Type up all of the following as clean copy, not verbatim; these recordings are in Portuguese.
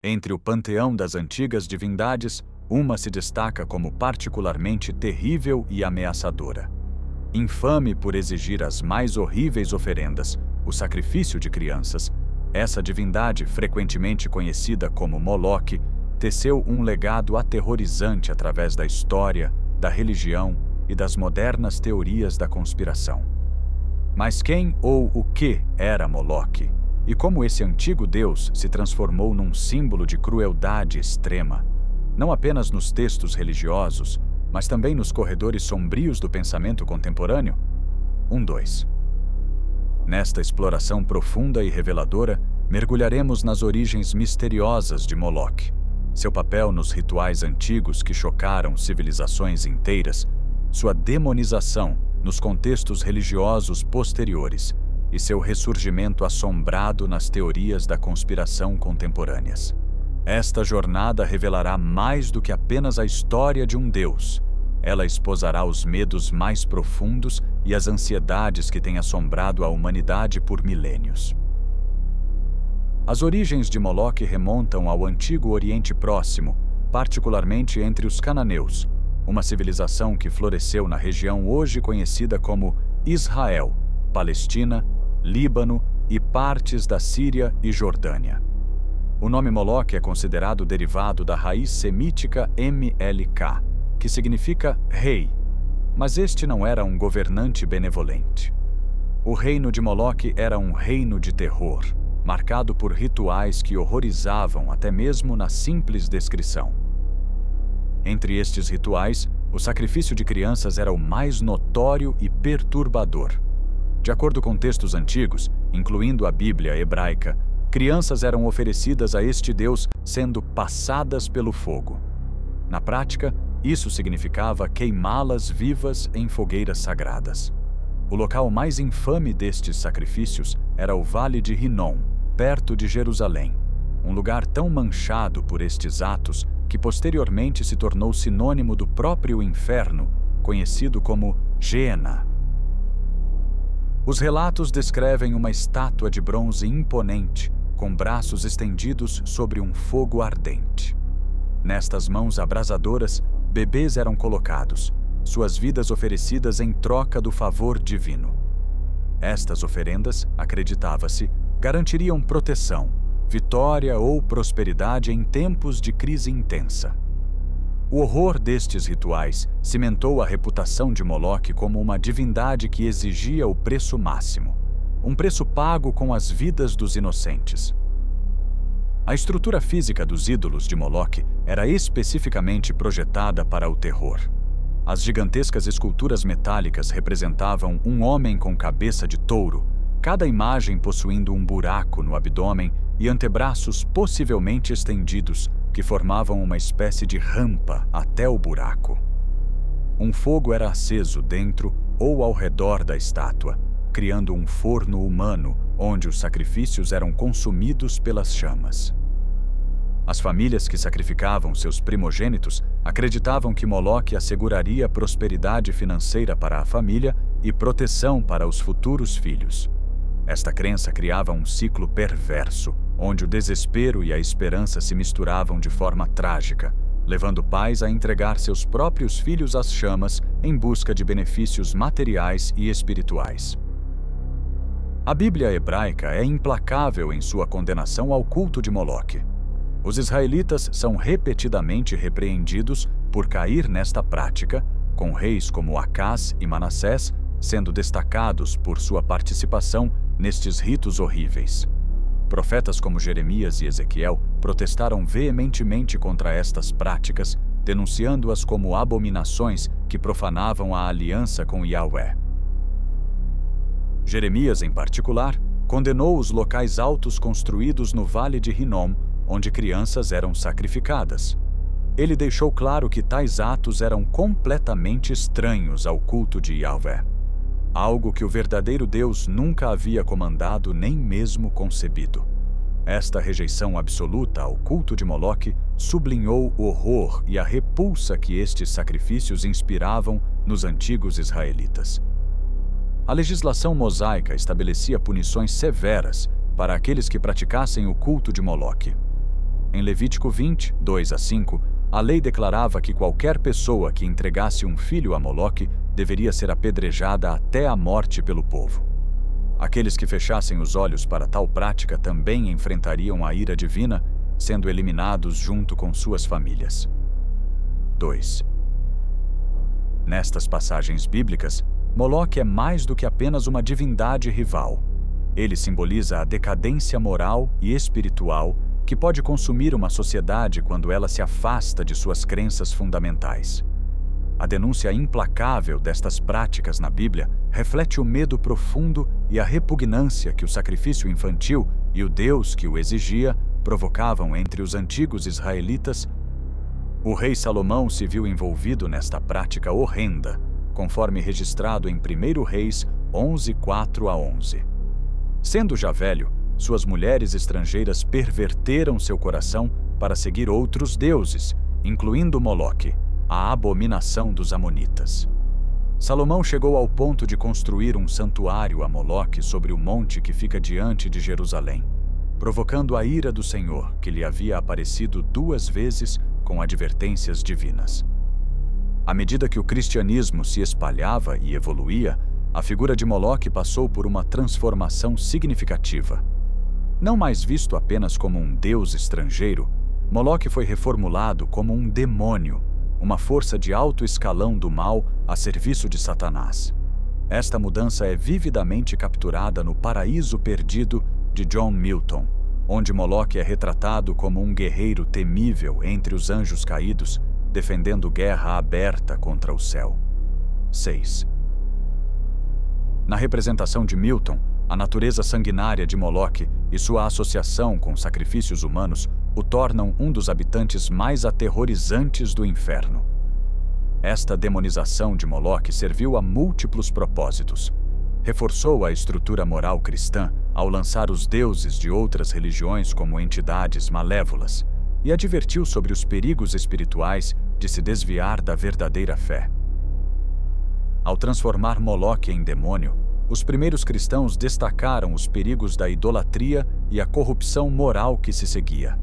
Entre o panteão das antigas divindades, uma se destaca como particularmente terrível e ameaçadora. Infame por exigir as mais horríveis oferendas, o sacrifício de crianças, essa divindade, frequentemente conhecida como Moloque, teceu um legado aterrorizante através da história, da religião e das modernas teorias da conspiração. Mas quem ou o que era Moloque? E como esse antigo deus se transformou num símbolo de crueldade extrema, não apenas nos textos religiosos, mas também nos corredores sombrios do pensamento contemporâneo? 2. Nesta exploração profunda e reveladora, mergulharemos nas origens misteriosas de Moloque, seu papel nos rituais antigos que chocaram civilizações inteiras, sua demonização nos contextos religiosos posteriores e seu ressurgimento assombrado nas teorias da conspiração contemporâneas. Esta jornada revelará mais do que apenas a história de um deus. Ela esposará os medos mais profundos e as ansiedades que têm assombrado a humanidade por milênios. As origens de Moloque remontam ao antigo Oriente Próximo, particularmente entre os cananeus, uma civilização que floresceu na região hoje conhecida como Israel, Palestina, Líbano e partes da Síria e Jordânia. O nome Moloque é considerado derivado da raiz semítica MLK, que significa rei, mas este não era um governante benevolente. O reino de Moloque era um reino de terror, marcado por rituais que horrorizavam até mesmo na simples descrição. Entre estes rituais, o sacrifício de crianças era o mais notório e perturbador. De acordo com textos antigos, incluindo a Bíblia hebraica, crianças eram oferecidas a este deus sendo passadas pelo fogo. Na prática, isso significava queimá-las vivas em fogueiras sagradas. O local mais infame destes sacrifícios era o Vale de Rinom, perto de Jerusalém, um lugar tão manchado por estes atos que posteriormente se tornou sinônimo do próprio inferno, conhecido como Gehenna. Os relatos descrevem uma estátua de bronze imponente, com braços estendidos sobre um fogo ardente. Nestas mãos abrasadoras, bebês eram colocados, suas vidas oferecidas em troca do favor divino. Estas oferendas, acreditava-se, garantiriam proteção, vitória ou prosperidade em tempos de crise intensa. O horror destes rituais cimentou a reputação de Moloque como uma divindade que exigia o preço máximo, um preço pago com as vidas dos inocentes. A estrutura física dos ídolos de Moloque era especificamente projetada para o terror. As gigantescas esculturas metálicas representavam um homem com cabeça de touro, cada imagem possuindo um buraco no abdômen e antebraços possivelmente estendidos, que formavam uma espécie de rampa até o buraco. Um fogo era aceso dentro ou ao redor da estátua, criando um forno humano onde os sacrifícios eram consumidos pelas chamas. As famílias que sacrificavam seus primogênitos acreditavam que Moloque asseguraria prosperidade financeira para a família e proteção para os futuros filhos. Esta crença criava um ciclo perverso, onde o desespero e a esperança se misturavam de forma trágica, levando pais a entregar seus próprios filhos às chamas em busca de benefícios materiais e espirituais. A Bíblia hebraica é implacável em sua condenação ao culto de Moloque. Os israelitas são repetidamente repreendidos por cair nesta prática, com reis como Acás e Manassés sendo destacados por sua participação nestes ritos horríveis. Profetas como Jeremias e Ezequiel protestaram veementemente contra estas práticas, denunciando-as como abominações que profanavam a aliança com Yahvé. Jeremias, em particular, condenou os locais altos construídos no Vale de Rinom, onde crianças eram sacrificadas. Ele deixou claro que tais atos eram completamente estranhos ao culto de Yahvé, algo que o verdadeiro Deus nunca havia comandado nem mesmo concebido. Esta rejeição absoluta ao culto de Moloque sublinhou o horror e a repulsa que estes sacrifícios inspiravam nos antigos israelitas. A legislação mosaica estabelecia punições severas para aqueles que praticassem o culto de Moloque. Em Levítico 20, 2-5, a lei declarava que qualquer pessoa que entregasse um filho a Moloque deveria ser apedrejada até a morte pelo povo. Aqueles que fechassem os olhos para tal prática também enfrentariam a ira divina, sendo eliminados junto com suas famílias. 2. Nestas passagens bíblicas, Moloque é mais do que apenas uma divindade rival. Ele simboliza a decadência moral e espiritual que pode consumir uma sociedade quando ela se afasta de suas crenças fundamentais. A denúncia implacável destas práticas na Bíblia reflete o medo profundo e a repugnância que o sacrifício infantil e o Deus que o exigia provocavam entre os antigos israelitas. O rei Salomão se viu envolvido nesta prática horrenda, conforme registrado em 1 Reis 11, 4-11. Sendo já velho, suas mulheres estrangeiras perverteram seu coração para seguir outros deuses, incluindo Moloque, a abominação dos amonitas. Salomão chegou ao ponto de construir um santuário a Moloque sobre o monte que fica diante de Jerusalém, provocando a ira do Senhor, que lhe havia aparecido 2 vezes com advertências divinas. À medida que o cristianismo se espalhava e evoluía, a figura de Moloque passou por uma transformação significativa. Não mais visto apenas como um deus estrangeiro, Moloque foi reformulado como um demônio, uma força de alto escalão do mal a serviço de Satanás. Esta mudança é vividamente capturada no Paraíso Perdido de John Milton, onde Moloque é retratado como um guerreiro temível entre os anjos caídos, defendendo guerra aberta contra o céu. 6. Na representação de Milton, a natureza sanguinária de Moloque e sua associação com sacrifícios humanos o tornam um dos habitantes mais aterrorizantes do inferno. Esta demonização de Moloque serviu a múltiplos propósitos. Reforçou a estrutura moral cristã ao lançar os deuses de outras religiões como entidades malévolas e advertiu sobre os perigos espirituais de se desviar da verdadeira fé. Ao transformar Moloque em demônio, os primeiros cristãos destacaram os perigos da idolatria e a corrupção moral que se seguia.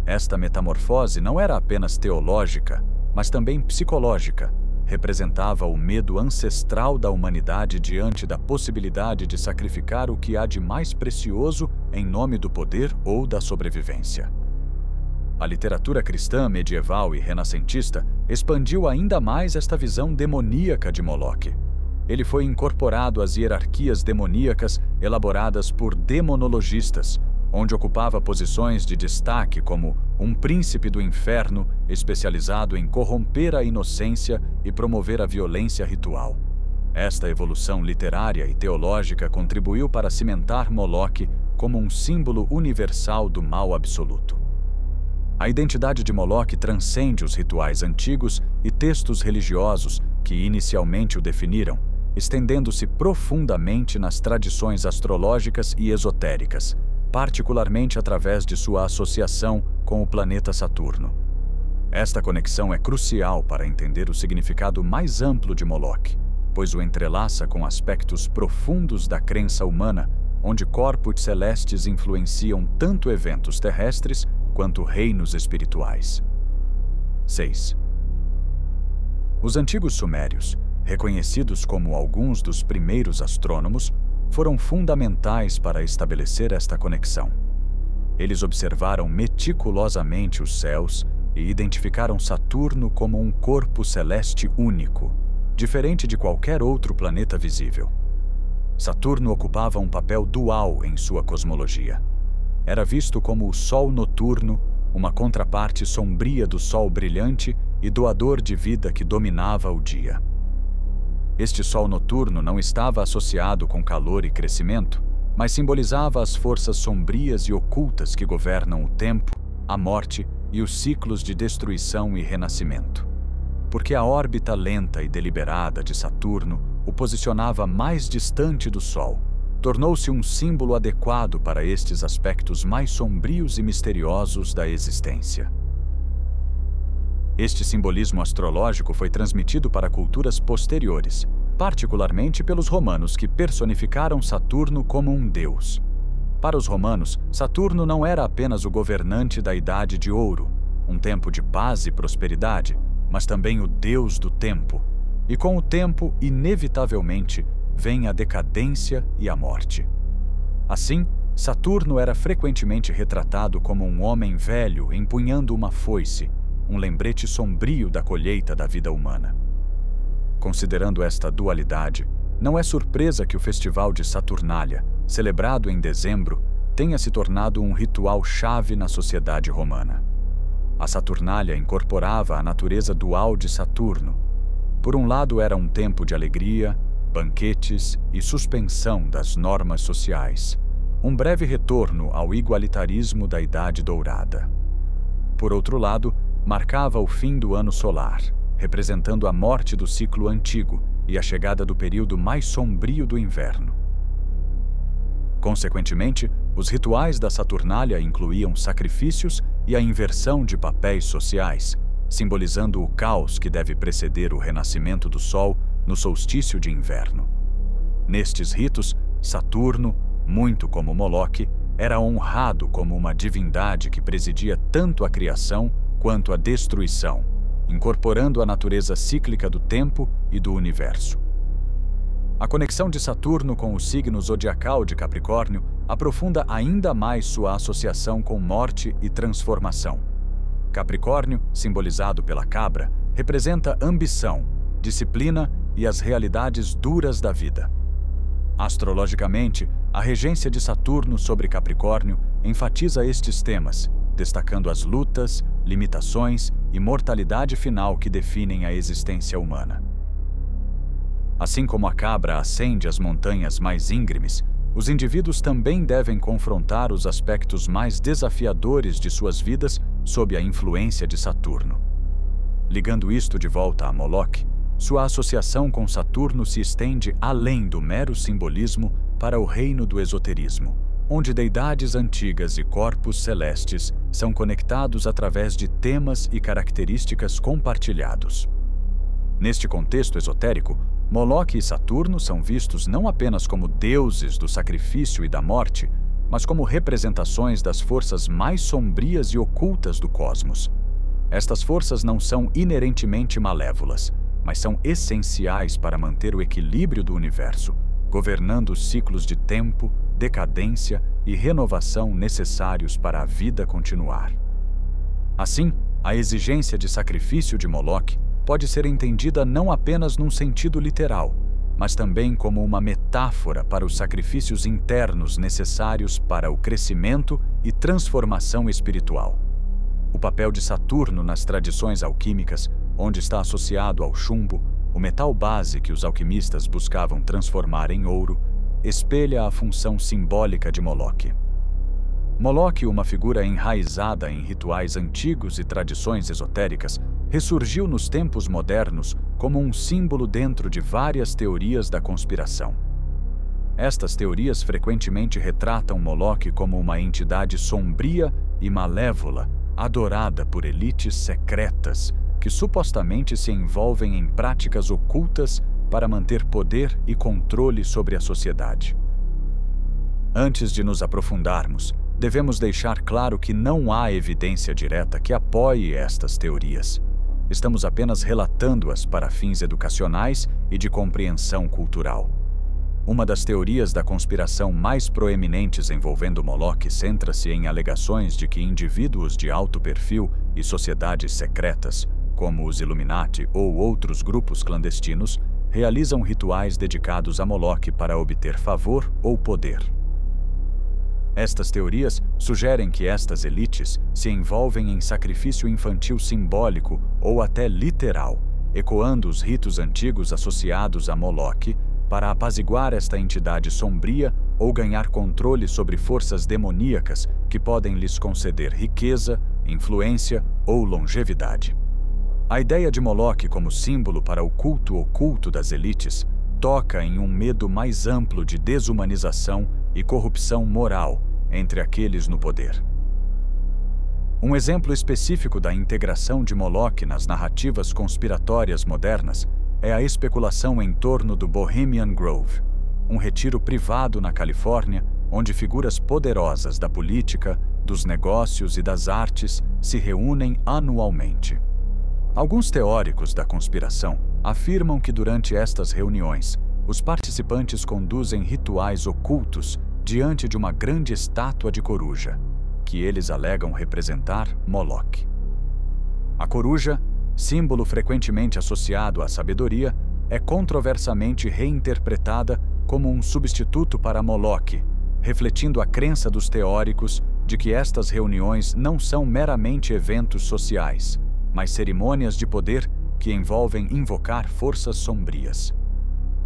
Esta metamorfose não era apenas teológica, mas também psicológica. Representava o medo ancestral da humanidade diante da possibilidade de sacrificar o que há de mais precioso em nome do poder ou da sobrevivência. A literatura cristã medieval e renascentista expandiu ainda mais esta visão demoníaca de Moloque. Ele foi incorporado às hierarquias demoníacas elaboradas por demonologistas, onde ocupava posições de destaque como um príncipe do inferno especializado em corromper a inocência e promover a violência ritual. Esta evolução literária e teológica contribuiu para cimentar Moloque como um símbolo universal do mal absoluto. A identidade de Moloque transcende os rituais antigos e textos religiosos que inicialmente o definiram, estendendo-se profundamente nas tradições astrológicas e esotéricas, particularmente através de sua associação com o planeta Saturno. Esta conexão é crucial para entender o significado mais amplo de Moloque, pois o entrelaça com aspectos profundos da crença humana, onde corpos celestes influenciam tanto eventos terrestres quanto reinos espirituais. 6. Os antigos sumérios, reconhecidos como alguns dos primeiros astrônomos, foram fundamentais para estabelecer esta conexão. Eles observaram meticulosamente os céus e identificaram Saturno como um corpo celeste único, diferente de qualquer outro planeta visível. Saturno ocupava um papel dual em sua cosmologia. Era visto como o Sol noturno, uma contraparte sombria do Sol brilhante e doador de vida que dominava o dia. Este Sol noturno não estava associado com calor e crescimento, mas simbolizava as forças sombrias e ocultas que governam o tempo, a morte e os ciclos de destruição e renascimento. Porque a órbita lenta e deliberada de Saturno o posicionava mais distante do Sol, tornou-se um símbolo adequado para estes aspectos mais sombrios e misteriosos da existência. Este simbolismo astrológico foi transmitido para culturas posteriores, particularmente pelos romanos que personificaram Saturno como um deus. Para os romanos, Saturno não era apenas o governante da Idade de Ouro, um tempo de paz e prosperidade, mas também o deus do tempo. E com o tempo, inevitavelmente, vem a decadência e a morte. Assim, Saturno era frequentemente retratado como um homem velho empunhando uma foice, um lembrete sombrio da colheita da vida humana. Considerando esta dualidade, não é surpresa que o Festival de Saturnália, celebrado em dezembro, tenha se tornado um ritual-chave na sociedade romana. A Saturnália incorporava a natureza dual de Saturno. Por um lado, era um tempo de alegria, banquetes e suspensão das normas sociais, um breve retorno ao igualitarismo da Idade Dourada. Por outro lado, marcava o fim do ano solar, representando a morte do ciclo antigo e a chegada do período mais sombrio do inverno. Consequentemente, os rituais da Saturnália incluíam sacrifícios e a inversão de papéis sociais, simbolizando o caos que deve preceder o renascimento do Sol no solstício de inverno. Nestes ritos, Saturno, muito como Moloque, era honrado como uma divindade que presidia tanto a criação quanto a destruição, incorporando a natureza cíclica do tempo e do universo. A conexão de Saturno com o signo zodiacal de Capricórnio aprofunda ainda mais sua associação com morte e transformação. Capricórnio, simbolizado pela cabra, representa ambição, disciplina e as realidades duras da vida. Astrologicamente, a regência de Saturno sobre Capricórnio enfatiza estes temas, destacando as lutas, limitações e mortalidade final que definem a existência humana. Assim como a cabra ascende as montanhas mais íngremes, os indivíduos também devem confrontar os aspectos mais desafiadores de suas vidas sob a influência de Saturno. Ligando isto de volta a Moloque, sua associação com Saturno se estende além do mero simbolismo para o reino do esoterismo, onde deidades antigas e corpos celestes são conectados através de temas e características compartilhados. Neste contexto esotérico, Moloque e Saturno são vistos não apenas como deuses do sacrifício e da morte, mas como representações das forças mais sombrias e ocultas do cosmos. Estas forças não são inerentemente malévolas, mas são essenciais para manter o equilíbrio do universo, governando os ciclos de tempo, decadência e renovação necessários para a vida continuar. Assim, a exigência de sacrifício de Moloque pode ser entendida não apenas num sentido literal, mas também como uma metáfora para os sacrifícios internos necessários para o crescimento e transformação espiritual. O papel de Saturno nas tradições alquímicas, onde está associado ao chumbo, o metal base que os alquimistas buscavam transformar em ouro, espelha a função simbólica de Moloque. Moloque, uma figura enraizada em rituais antigos e tradições esotéricas, ressurgiu nos tempos modernos como um símbolo dentro de várias teorias da conspiração. Estas teorias frequentemente retratam Moloque como uma entidade sombria e malévola, adorada por elites secretas que supostamente se envolvem em práticas ocultas para manter poder e controle sobre a sociedade. Antes de nos aprofundarmos, devemos deixar claro que não há evidência direta que apoie estas teorias. Estamos apenas relatando-as para fins educacionais e de compreensão cultural. Uma das teorias da conspiração mais proeminentes envolvendo Moloque centra-se em alegações de que indivíduos de alto perfil e sociedades secretas, como os Illuminati ou outros grupos clandestinos, realizam rituais dedicados a Moloque para obter favor ou poder. Estas teorias sugerem que estas elites se envolvem em sacrifício infantil simbólico ou até literal, ecoando os ritos antigos associados a Moloque para apaziguar esta entidade sombria ou ganhar controle sobre forças demoníacas que podem lhes conceder riqueza, influência ou longevidade. A ideia de Moloque como símbolo para o culto oculto das elites toca em um medo mais amplo de desumanização e corrupção moral entre aqueles no poder. Um exemplo específico da integração de Moloque nas narrativas conspiratórias modernas é a especulação em torno do Bohemian Grove, um retiro privado na Califórnia onde figuras poderosas da política, dos negócios e das artes se reúnem anualmente. Alguns teóricos da conspiração afirmam que durante estas reuniões, os participantes conduzem rituais ocultos diante de uma grande estátua de coruja, que eles alegam representar Moloch. A coruja, símbolo frequentemente associado à sabedoria, é controversamente reinterpretada como um substituto para Moloch, refletindo a crença dos teóricos de que estas reuniões não são meramente eventos sociais, mas cerimônias de poder que envolvem invocar forças sombrias.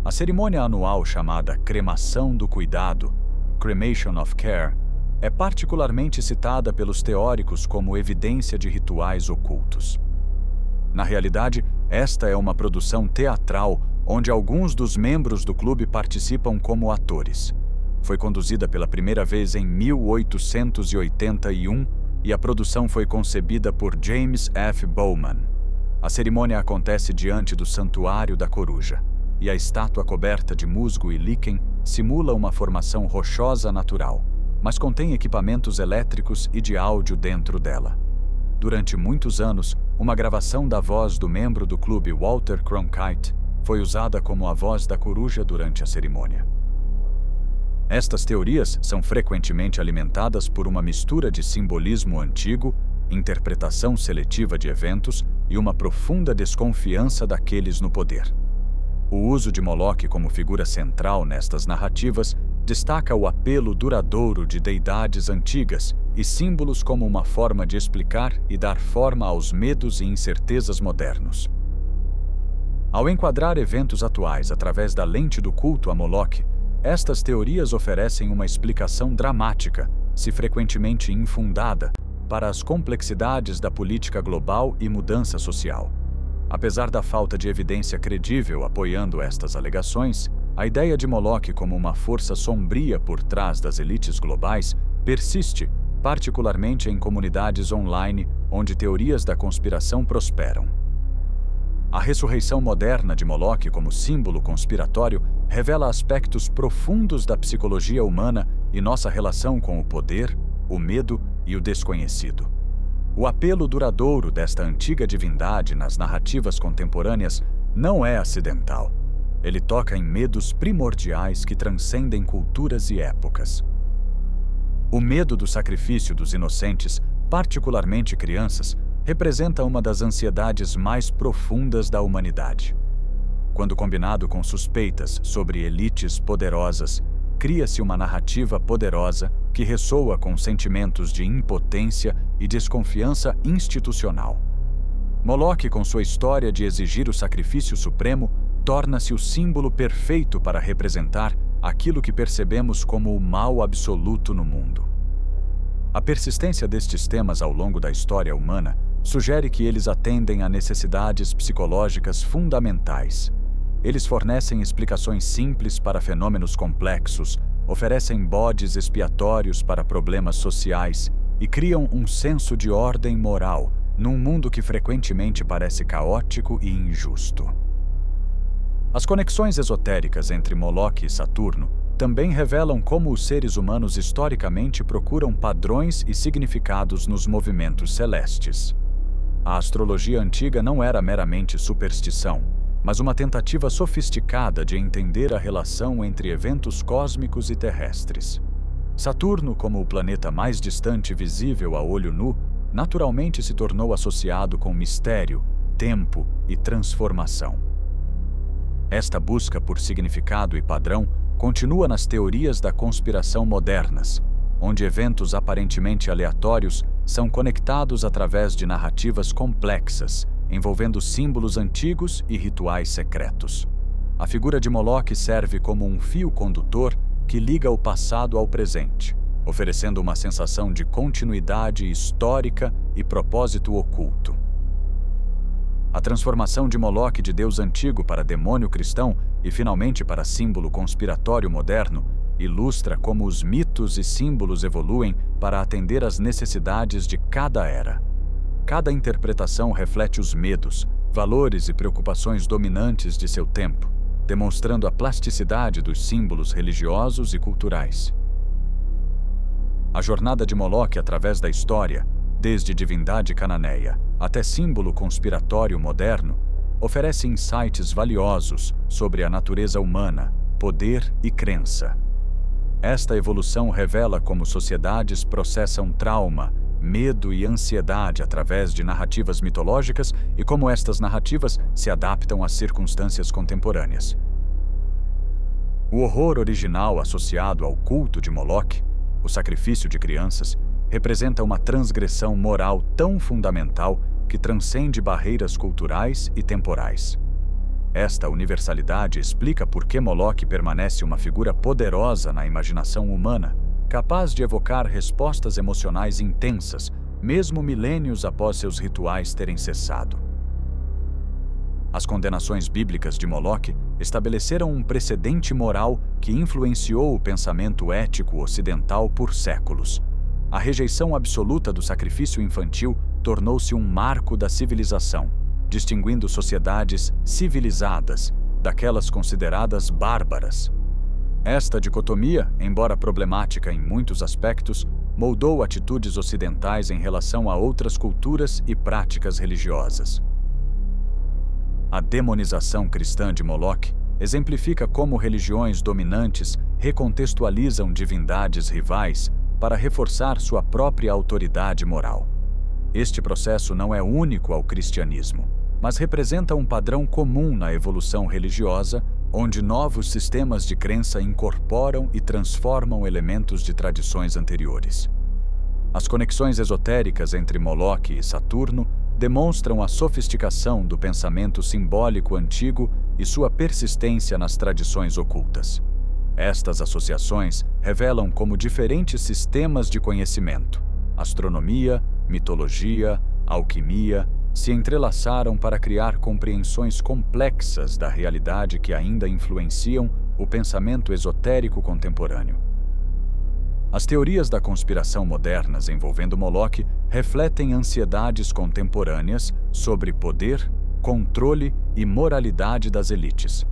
A cerimônia anual chamada Cremação do Cuidado, Cremation of Care, é particularmente citada pelos teóricos como evidência de rituais ocultos. Na realidade, esta é uma produção teatral onde alguns dos membros do clube participam como atores. Foi conduzida pela primeira vez em 1881 e a produção foi concebida por James F. Bowman. A cerimônia acontece diante do Santuário da Coruja, e a estátua coberta de musgo e líquen simula uma formação rochosa natural, mas contém equipamentos elétricos e de áudio dentro dela. Durante muitos anos, uma gravação da voz do membro do clube Walter Cronkite foi usada como a voz da coruja durante a cerimônia. Estas teorias são frequentemente alimentadas por uma mistura de simbolismo antigo, interpretação seletiva de eventos e uma profunda desconfiança daqueles no poder. O uso de Moloch como figura central nestas narrativas destaca o apelo duradouro de deidades antigas e símbolos como uma forma de explicar e dar forma aos medos e incertezas modernos. Ao enquadrar eventos atuais através da lente do culto a Moloch, estas teorias oferecem uma explicação dramática, se frequentemente infundada, para as complexidades da política global e mudança social. Apesar da falta de evidência credível apoiando estas alegações, a ideia de Moloch como uma força sombria por trás das elites globais persiste, particularmente em comunidades online onde teorias da conspiração prosperam. A ressurreição moderna de Moloch como símbolo conspiratório revela aspectos profundos da psicologia humana e nossa relação com o poder, o medo e o desconhecido. O apelo duradouro desta antiga divindade nas narrativas contemporâneas não é acidental. Ele toca em medos primordiais que transcendem culturas e épocas. O medo do sacrifício dos inocentes, particularmente crianças, representa uma das ansiedades mais profundas da humanidade. Quando combinado com suspeitas sobre elites poderosas, cria-se uma narrativa poderosa que ressoa com sentimentos de impotência e desconfiança institucional. Moloch, com sua história de exigir o sacrifício supremo, torna-se o símbolo perfeito para representar aquilo que percebemos como o mal absoluto no mundo. A persistência destes temas ao longo da história humana sugere que eles atendem a necessidades psicológicas fundamentais. Eles fornecem explicações simples para fenômenos complexos, oferecem bodes expiatórios para problemas sociais e criam um senso de ordem moral num mundo que frequentemente parece caótico e injusto. As conexões esotéricas entre Moloch e Saturno também revelam como os seres humanos historicamente procuram padrões e significados nos movimentos celestes. A astrologia antiga não era meramente superstição, mas uma tentativa sofisticada de entender a relação entre eventos cósmicos e terrestres. Saturno, como o planeta mais distante visível a olho nu, naturalmente se tornou associado com mistério, tempo e transformação. Esta busca por significado e padrão continua nas teorias da conspiração modernas, onde eventos aparentemente aleatórios são conectados através de narrativas complexas, envolvendo símbolos antigos e rituais secretos. A figura de Moloch serve como um fio condutor que liga o passado ao presente, oferecendo uma sensação de continuidade histórica e propósito oculto. A transformação de Moloch de deus antigo para demônio cristão e finalmente para símbolo conspiratório moderno ilustra como os mitos e símbolos evoluem para atender às necessidades de cada era. Cada interpretação reflete os medos, valores e preocupações dominantes de seu tempo, demonstrando a plasticidade dos símbolos religiosos e culturais. A jornada de Moloque através da história, desde divindade cananeia até símbolo conspiratório moderno, oferece insights valiosos sobre a natureza humana, poder e crença. Esta evolução revela como sociedades processam trauma, medo e ansiedade através de narrativas mitológicas e como estas narrativas se adaptam às circunstâncias contemporâneas. O horror original associado ao culto de Moloque, o sacrifício de crianças, representa uma transgressão moral tão fundamental que transcende barreiras culturais e temporais. Esta universalidade explica por que Moloque permanece uma figura poderosa na imaginação humana, capaz de evocar respostas emocionais intensas, mesmo milênios após seus rituais terem cessado. As condenações bíblicas de Moloque estabeleceram um precedente moral que influenciou o pensamento ético ocidental por séculos. A rejeição absoluta do sacrifício infantil tornou-se um marco da civilização, distinguindo sociedades civilizadas daquelas consideradas bárbaras. Esta dicotomia, embora problemática em muitos aspectos, moldou atitudes ocidentais em relação a outras culturas e práticas religiosas. A demonização cristã de Moloque exemplifica como religiões dominantes recontextualizam divindades rivais para reforçar sua própria autoridade moral. Este processo não é único ao cristianismo, mas representa um padrão comum na evolução religiosa, onde novos sistemas de crença incorporam e transformam elementos de tradições anteriores. As conexões esotéricas entre Moloque e Saturno demonstram a sofisticação do pensamento simbólico antigo e sua persistência nas tradições ocultas. Estas associações revelam como diferentes sistemas de conhecimento, astronomia, mitologia, alquimia, se entrelaçaram para criar compreensões complexas da realidade que ainda influenciam o pensamento esotérico contemporâneo. As teorias da conspiração modernas envolvendo Moloque refletem ansiedades contemporâneas sobre poder, controle e moralidade das elites.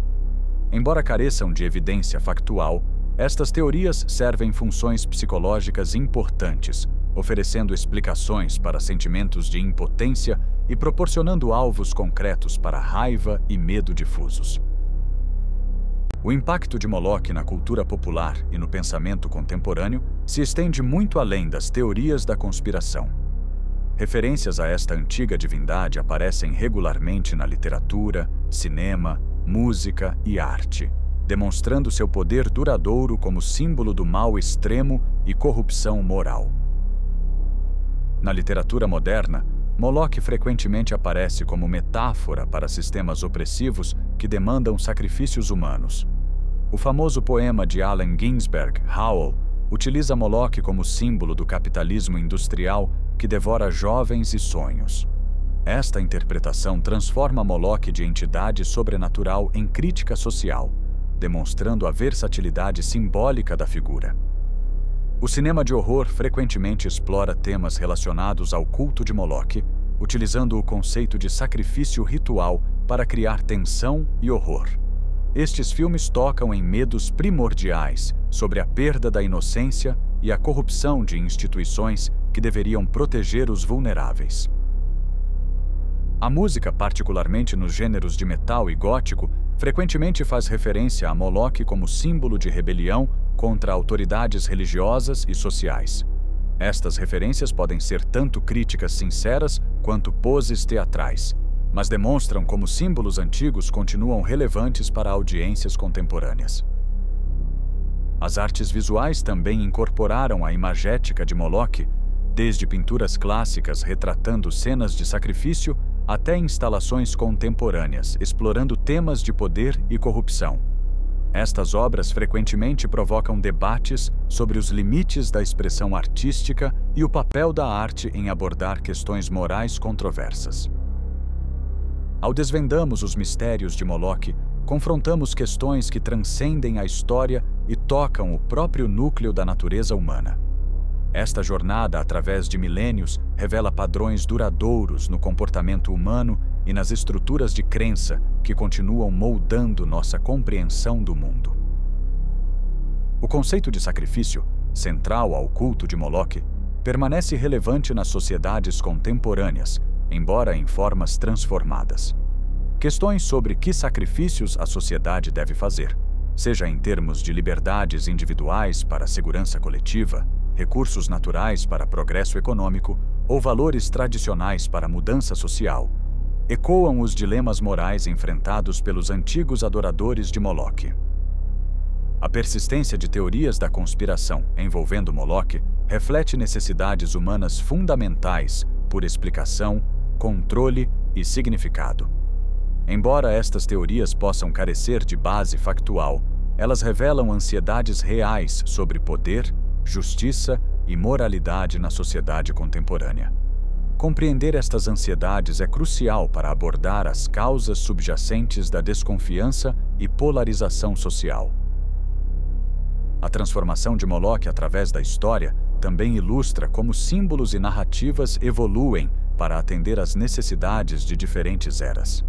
Embora careçam de evidência factual, estas teorias servem funções psicológicas importantes, oferecendo explicações para sentimentos de impotência e proporcionando alvos concretos para raiva e medo difusos. O impacto de Moloque na cultura popular e no pensamento contemporâneo se estende muito além das teorias da conspiração. Referências a esta antiga divindade aparecem regularmente na literatura, cinema, música e arte, demonstrando seu poder duradouro como símbolo do mal extremo e corrupção moral. Na literatura moderna, Moloque frequentemente aparece como metáfora para sistemas opressivos que demandam sacrifícios humanos. O famoso poema de Allen Ginsberg, Howl, utiliza Moloque como símbolo do capitalismo industrial que devora jovens e sonhos. Esta interpretação transforma Moloque de entidade sobrenatural em crítica social, demonstrando a versatilidade simbólica da figura. O cinema de horror frequentemente explora temas relacionados ao culto de Moloque, utilizando o conceito de sacrifício ritual para criar tensão e horror. Estes filmes tocam em medos primordiais sobre a perda da inocência e a corrupção de instituições que deveriam proteger os vulneráveis. A música, particularmente nos gêneros de metal e gótico, frequentemente faz referência a Moloque como símbolo de rebelião contra autoridades religiosas e sociais. Estas referências podem ser tanto críticas sinceras quanto poses teatrais, mas demonstram como símbolos antigos continuam relevantes para audiências contemporâneas. As artes visuais também incorporaram a imagética de Moloque, desde pinturas clássicas retratando cenas de sacrifício até instalações contemporâneas, explorando temas de poder e corrupção. Estas obras frequentemente provocam debates sobre os limites da expressão artística e o papel da arte em abordar questões morais controversas. Ao desvendamos os mistérios de Moloque, confrontamos questões que transcendem a história e tocam o próprio núcleo da natureza humana. Esta jornada, através de milênios, revela padrões duradouros no comportamento humano e nas estruturas de crença que continuam moldando nossa compreensão do mundo. O conceito de sacrifício central ao culto de Moloque, permanece relevante nas sociedades contemporâneas, embora em formas transformadas. Questões sobre que sacrifícios a sociedade deve fazer, seja em termos de liberdades individuais para a segurança coletiva, recursos naturais para progresso econômico ou valores tradicionais para a mudança social, ecoam os dilemas morais enfrentados pelos antigos adoradores de Moloque. A persistência de teorias da conspiração envolvendo Moloque reflete necessidades humanas fundamentais por explicação, controle e significado. Embora estas teorias possam carecer de base factual, elas revelam ansiedades reais sobre poder, justiça e moralidade na sociedade contemporânea. Compreender estas ansiedades é crucial para abordar as causas subjacentes da desconfiança e polarização social. A transformação de Moloque através da história também ilustra como símbolos e narrativas evoluem para atender às necessidades de diferentes eras.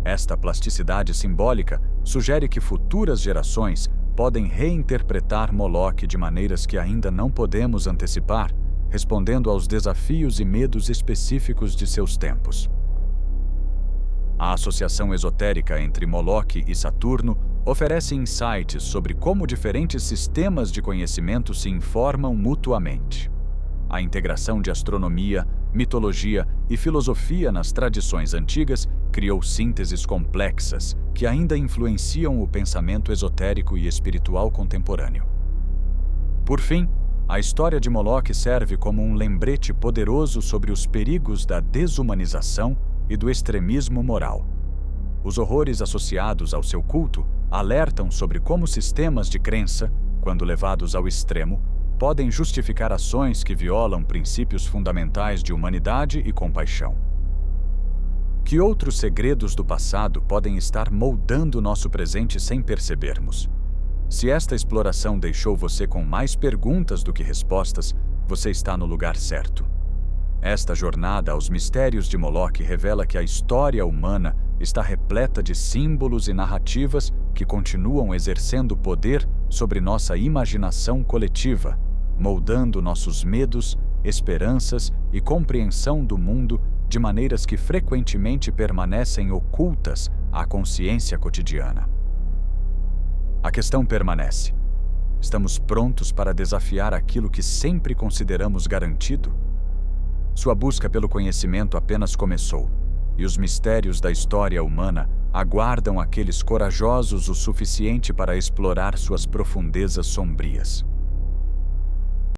Esta plasticidade simbólica sugere que futuras gerações podem reinterpretar Moloque de maneiras que ainda não podemos antecipar, respondendo aos desafios e medos específicos de seus tempos. A associação esotérica entre Moloque e Saturno oferece insights sobre como diferentes sistemas de conhecimento se informam mutuamente. A integração de astronomia, mitologia e filosofia nas tradições antigas criou sínteses complexas que ainda influenciam o pensamento esotérico e espiritual contemporâneo. Por fim, a história de Moloque serve como um lembrete poderoso sobre os perigos da desumanização e do extremismo moral. Os horrores associados ao seu culto alertam sobre como sistemas de crença, quando levados ao extremo, podem justificar ações que violam princípios fundamentais de humanidade e compaixão. Que outros segredos do passado podem estar moldando nosso presente sem percebermos? Se esta exploração deixou você com mais perguntas do que respostas, você está no lugar certo. Esta jornada aos mistérios de Moloque revela que a história humana está repleta de símbolos e narrativas que continuam exercendo poder sobre nossa imaginação coletiva, moldando nossos medos, esperanças e compreensão do mundo de maneiras que frequentemente permanecem ocultas à consciência cotidiana. A questão permanece. Estamos prontos para desafiar aquilo que sempre consideramos garantido? Sua busca pelo conhecimento apenas começou, e os mistérios da história humana aguardam aqueles corajosos o suficiente para explorar suas profundezas sombrias.